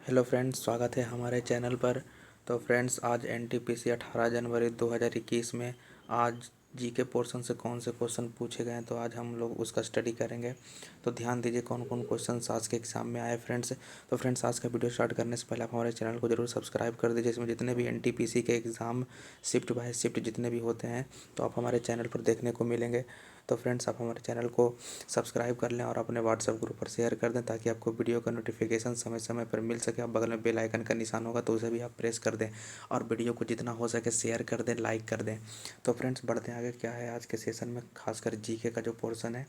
Hello friends, स्वागत है हमारे चैनल पर। तो फ्रेंड्स, आज एनटीपीसी 18 जनवरी 2021 में आज जीके पोर्शन से कौन से क्वेश्चन पूछे गए हैं, तो आज हम लोग उसका स्टडी करेंगे। तो ध्यान दीजिए कौन कौन क्वेश्चन आज के एग्जाम में आए फ्रेंड्स। तो फ्रेंड्स, आज का वीडियो स्टार्ट करने से पहले आप हमारे चैनल को जरूर सब्सक्राइब कर दीजिए। इसमें जितने भी एनटीपीसी के एग्ज़ाम शिफ्ट बाय शिफ्ट जितने भी होते हैं तो आप हमारे चैनल पर देखने को मिलेंगे। तो फ्रेंड्स, आप हमारे चैनल को सब्सक्राइब कर लें और अपने व्हाट्सएप ग्रुप पर शेयर कर दें ताकि आपको वीडियो का नोटिफिकेशन समय समय पर मिल सके। आप बगल में बेल आइकन का निशान होगा तो उसे भी आप प्रेस कर दें और वीडियो को जितना हो सके शेयर कर दें, लाइक कर दें। तो फ्रेंड्स, बढ़ते हैं आगे। क्या है आज के सेशन में, खासकर जीके का जो पोर्शन है,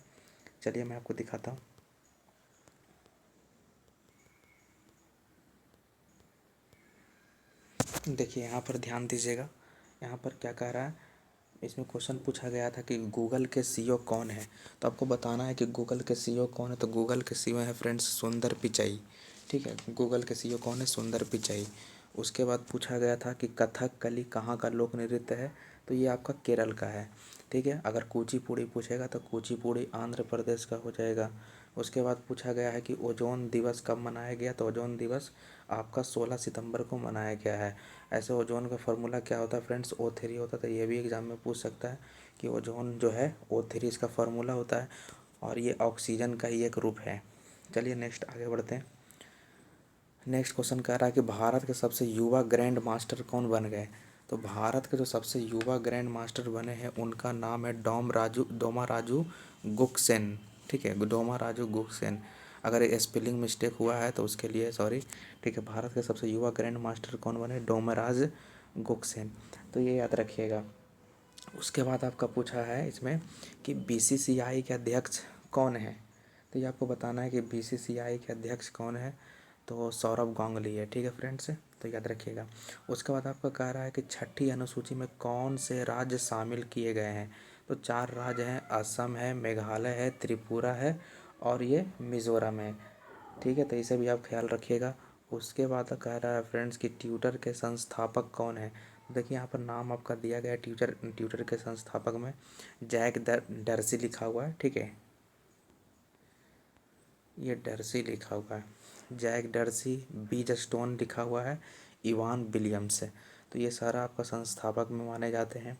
चलिए मैं आपको दिखाता हूँ। देखिए यहाँ पर ध्यान दीजिएगा, यहाँ पर क्या कह रहा है। इसमें क्वेश्चन पूछा गया था कि गूगल के सीईओ कौन है। तो आपको बताना है कि गूगल के सीईओ कौन है। तो गूगल के सीईओ है फ्रेंड्स सुंदर पिचाई। ठीक है, गूगल के सीईओ कौन है? सुंदर पिचाई। उसके बाद पूछा गया था कि कथकली कहाँ का लोक नृत्य है। तो ये आपका केरल का है। ठीक है, अगर कुचिपुड़ी पूछेगा तो कुचिपुड़ी आंध्र प्रदेश का हो जाएगा। उसके बाद पूछा गया है कि ओजोन दिवस कब मनाया गया। तो ओजोन दिवस आपका 16 सितंबर को मनाया गया है। ऐसे ओजोन का फॉर्मूला क्या होता है फ्रेंड्स? O3 होता है। तो ये भी एग्जाम में पूछ सकता है कि ओजोन जो है O3 इसका फॉर्मूला होता है और ये ऑक्सीजन का ही एक रूप है। चलिए नेक्स्ट आगे बढ़ते हैं। नेक्स्ट क्वेश्चन कह रहा है कि भारत के सबसे युवा ग्रैंड मास्टर कौन बन गए। तो भारत के जो सबसे युवा ग्रैंड मास्टर बने हैं उनका नाम है डोमा राजू गुकसेन। ठीक है, डोमा राजू गुकसेन। अगर ये स्पेलिंग मिस्टेक हुआ है तो उसके लिए सॉरी। ठीक है, भारत के सबसे युवा ग्रैंड मास्टर कौन बने? डोमराज गुकसेन। तो ये याद रखिएगा। उसके बाद आपका पूछा है इसमें कि बीसीसीआई के अध्यक्ष कौन है। तो ये आपको बताना है कि बीसीसीआई के अध्यक्ष कौन है। तो सौरभ गांगुली है। ठीक है फ्रेंड्स, तो याद रखिएगा। उसके बाद आपका कह रहा है कि छठी अनुसूची में कौन से राज्य शामिल किए गए हैं। तो 4 राज्य हैं, असम है, मेघालय है, त्रिपुरा है और ये मिज़ोरम है। ठीक है, तो इसे भी आप ख्याल रखिएगा। उसके बाद कह रहा है फ्रेंड्स कि ट्विटर के संस्थापक कौन है। देखिए यहाँ पर नाम आपका दिया गया है ट्विटर के संस्थापक में जैक डर्सी लिखा हुआ है। ठीक है, ये डर्सी लिखा हुआ है, जैक डर्सी। बीज स्टोन लिखा हुआ है, इवान विलियम्स है। तो ये सारा आपका संस्थापक में माने जाते हैं।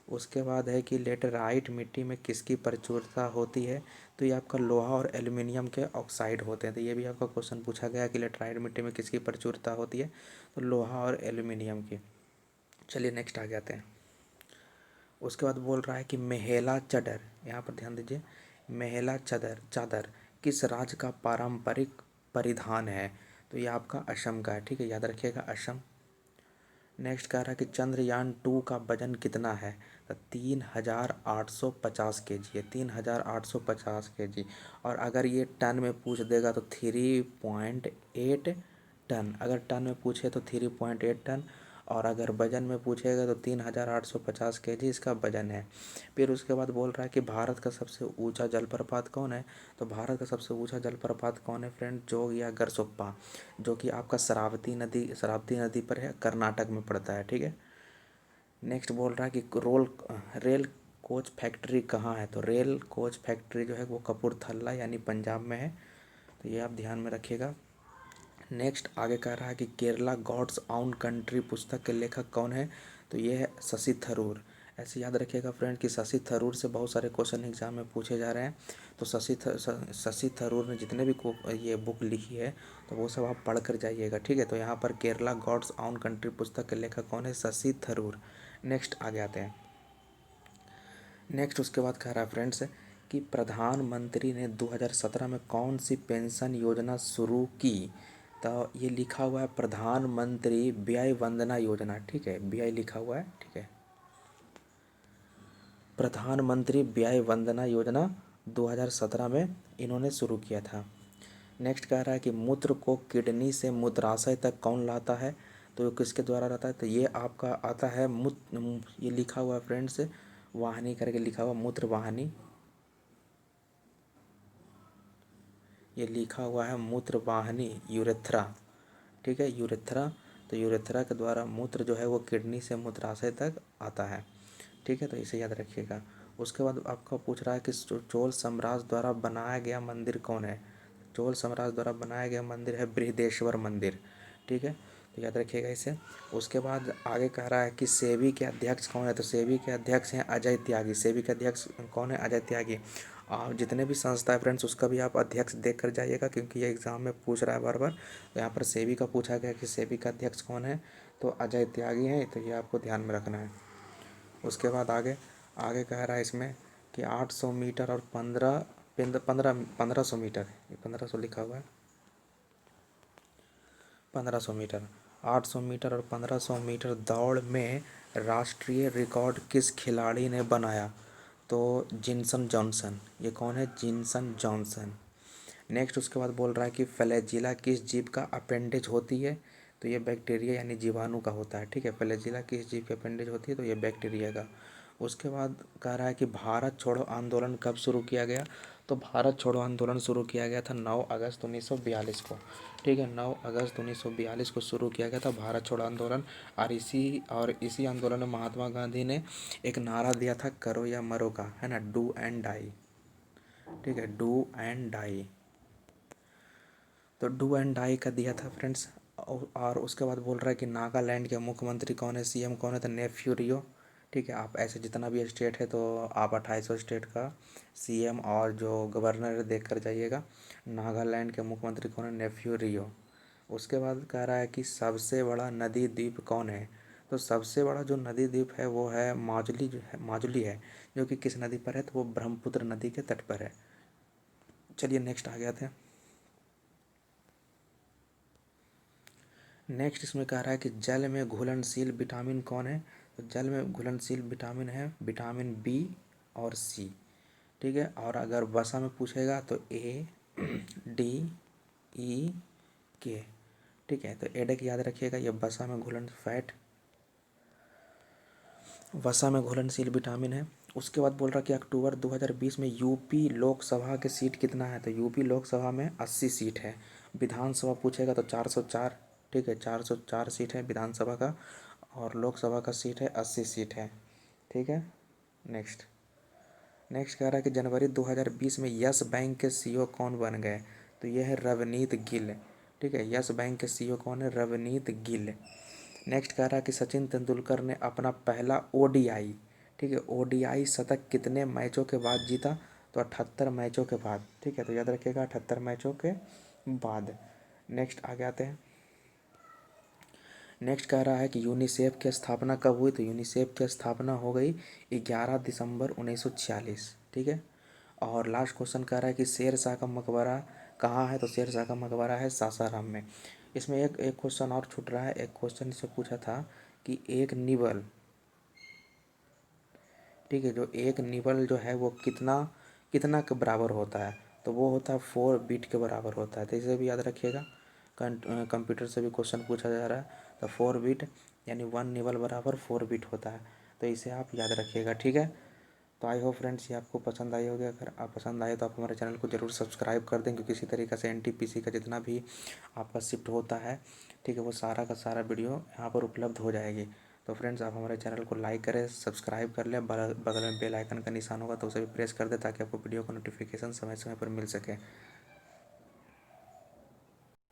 उसके बाद है कि लेटराइट मिट्टी में किसकी प्रचुरता होती है। तो ये आपका लोहा और एल्युमिनियम के ऑक्साइड होते हैं। तो ये भी आपका क्वेश्चन पूछा गया कि लेटराइट मिट्टी में किसकी प्रचुरता होती है। तो लोहा और एल्युमिनियम की। चलिए नेक्स्ट आ जाते हैं। उसके बाद बोल रहा है कि मेहला चादर, यहाँ पर ध्यान दीजिए, मेहला चादर चादर किस राज्य का पारंपरिक परिधान है। तो ये आपका असम का है। ठीक है, याद रखिएगा असम। नेक्स्ट कह रहा है कि चंद्रयान 2 का वजन कितना है। तो 3850 kg है, 3850 kg। और अगर ये टन में पूछ देगा तो 3.8 टन। अगर टन में पूछे तो 3.8 टन और अगर वजन में पूछेगा तो 3850 kg इसका वजन है। फिर उसके बाद बोल रहा है कि भारत का सबसे ऊंचा जलप्रपात कौन है। तो भारत का सबसे ऊंचा जलप्रपात कौन है फ्रेंड? जोग या गरसोप्पा, जो कि आपका शरावती नदी पर है, कर्नाटक में पड़ता है। ठीक है, नेक्स्ट बोल रहा है कि रेल कोच फैक्ट्री कहाँ है। तो रेल कोच फैक्ट्री जो है वो कपूरथला यानी पंजाब में है। तो ये आप ध्यान में रखिएगा। नेक्स्ट आगे कह रहा है कि केरला गॉड्स ओन कंट्री पुस्तक के लेखक कौन है। तो ये है शशि थरूर। ऐसे याद रखिएगा फ्रेंड कि शशि थरूर से बहुत सारे क्वेश्चन एग्जाम में पूछे जा रहे हैं। तो शशि थरूर ने जितने भी ये बुक लिखी है तो वो सब आप पढ़ कर जाइएगा। ठीक है, तो यहाँ पर केरला गॉड्स ओन कंट्री पुस्तक के लेखक कौन है? शशि थरूर। नेक्स्ट आगे आते हैं। नेक्स्ट उसके बाद कह रहा है फ्रेंड्स कि प्रधानमंत्री ने 2017 में कौन सी पेंशन योजना शुरू की। तो ये लिखा हुआ है प्रधानमंत्री व्यय वंदना योजना। ठीक है, व्यय लिखा हुआ है। ठीक है, प्रधानमंत्री व्यय वंदना योजना 2017 में इन्होंने शुरू किया था। नेक्स्ट कह रहा है कि मूत्र को किडनी से मूत्राशय तक कौन लाता है। तो ये किसके द्वारा रहता है। तो ये आपका आता है ये लिखा हुआ है फ्रेंड्स वाहिनी करके लिखा हुआ, मूत्र वाहिनी। ये लिखा हुआ है मूत्र वाहिनी, यूरेथ्रा। ठीक है, यूरेथ्रा। तो यूरेथ्रा के द्वारा मूत्र जो है वो किडनी से मूत्राशय तक आता है। ठीक है, तो इसे याद रखिएगा। उसके बाद आपका पूछ रहा है कि चोल साम्राज्य द्वारा बनाया गया मंदिर कौन है। चोल साम्राज्य द्वारा बनाया गया मंदिर है बृहदेश्वर मंदिर। ठीक है, तो याद रखिएगा इसे। उसके बाद आगे कह रहा है कि सेबी के अध्यक्ष कौन है, तो सेबी के अध्यक्ष हैं अजय त्यागी। सेबी के अध्यक्ष कौन है, अजय त्यागी। और जितने भी संस्था है फ्रेंड्स उसका भी आप अध्यक्ष देख कर जाइएगा, क्योंकि ये एग्ज़ाम में पूछ रहा है बार बार। तो यहाँ पर सेबी का पूछा गया कि सेबी का अध्यक्ष कौन है, तो अजय त्यागी हैं, तो ये आपको ध्यान में रखना है। उसके बाद आगे आगे कह रहा है इसमें कि 800 मीटर और 1500 मीटर, ये 1500 लिखा हुआ है, 1500 मीटर, 800 मीटर और 1500 मीटर दौड़ में राष्ट्रीय रिकॉर्ड किस खिलाड़ी ने बनाया, तो जिनसन जॉनसन। ये कौन है, जिनसन जॉनसन। नेक्स्ट उसके बाद बोल रहा है कि फ्लैजिला किस जीव का अपेंडेज होती है, तो ये बैक्टीरिया यानी जीवाणु का होता है, ठीक है। फ्लैजिला किस जीव की अपेंडेज होती है, तो ये बैक्टीरिया का। उसके बाद कह रहा है कि भारत छोड़ो आंदोलन कब शुरू किया गया, तो भारत छोड़ो आंदोलन शुरू किया गया था 9 अगस्त 1942 को, ठीक है। 9 अगस्त 1942 को शुरू किया गया था भारत छोड़ो आंदोलन। और इसी आंदोलन में महात्मा गांधी ने एक नारा दिया था, करो या मरो का, है ना, डू एंड डाई, ठीक है, डू एंड डाई। तो डू एंड डाई का दिया था फ्रेंड्स। और उसके बाद बोल रहा है कि नागालैंड के मुख्यमंत्री कौन है, सीएम कौन है, तो नेफ्यू रियो, ठीक है। आप ऐसे जितना भी स्टेट है तो आप 28 स्टेट का सीएम और जो गवर्नर है देख कर जाइएगा। नागालैंड के मुख्यमंत्री कौन है, नेफ्यू रियो। उसके बाद कह रहा है कि सबसे बड़ा नदी द्वीप कौन है, तो सबसे बड़ा जो नदी द्वीप है वो है माजुली, जो है माजुली है, जो कि किस नदी पर है, तो वो ब्रह्मपुत्र नदी के तट पर है। चलिए नेक्स्ट आ गया था। नेक्स्ट इसमें कह रहा है कि जल में घुलनशील विटामिन कौन है, तो जल में घुलनशील विटामिन है विटामिन बी और सी, ठीक है। और अगर वसा में पूछेगा तो ए, डी, ई, के, ठीक है। तो एडक याद रखिएगा, ये वसा में घुलन फैट, वसा में घुलनशील विटामिन है। उसके बाद बोल रहा कि अक्टूबर 2020 में यूपी लोकसभा के सीट कितना है, तो यूपी लोकसभा में 80 सीट है। विधानसभा पूछेगा तो 404, ठीक है, 404 सीट है विधानसभा का, और लोकसभा का सीट है 80 सीट है, ठीक है। नेक्स्ट नेक्स्ट कह रहा है कि जनवरी 2020 में यस बैंक के सीईओ कौन बन गए, तो यह है रवनीत गिल, ठीक है। यस बैंक के सीईओ कौन है, रवनीत गिल। नेक्स्ट कह रहा है कि सचिन तेंदुलकर ने अपना पहला ओडीआई, ठीक है, ओडीआई शतक कितने मैचों के बाद जीता, तो 78 मैचों के बाद, ठीक है। तो याद रखिएगा 78 मैचों के बाद। नेक्स्ट आगे आते हैं। नेक्स्ट कह रहा है कि यूनिसेफ की स्थापना कब हुई, तो यूनिसेफ की स्थापना हो गई 11 दिसंबर 1946, ठीक है। और लास्ट क्वेश्चन कह रहा है कि शेर शाह का मकबरा कहाँ है, तो शेर शाह का मकबरा है सासाराम में। इसमें एक एक क्वेश्चन और छूट रहा है। एक क्वेश्चन से पूछा था कि एक निबल, ठीक है, जो एक निबल जो है वो कितना कितना के बराबर होता है, तो वो होता है 4 बीट के बराबर होता है। तो इसे भी याद रखिएगा, कंप्यूटर से भी क्वेश्चन पूछा जा रहा है। तो 4 बीट यानी 1 निबल बराबर 4 बीट होता है, तो इसे आप याद रखिएगा, ठीक है। तो आई होप फ्रेंड्स ये आपको पसंद आई होगी। अगर आप पसंद आए तो आप हमारे चैनल को ज़रूर सब्सक्राइब कर दें, क्योंकि इसी तरीके से एनटीपीसी का जितना भी आपका शिफ्ट होता है, ठीक है, वो सारा का सारा वीडियो यहाँ पर उपलब्ध हो जाएगी। तो फ्रेंड्स आप हमारे चैनल को लाइक करें, सब्सक्राइब कर लें, बगल में बेल आइकन का निशान होगा तो उसे भी प्रेस कर दें, ताकि आपको वीडियो का नोटिफिकेशन समय समय पर मिल सके।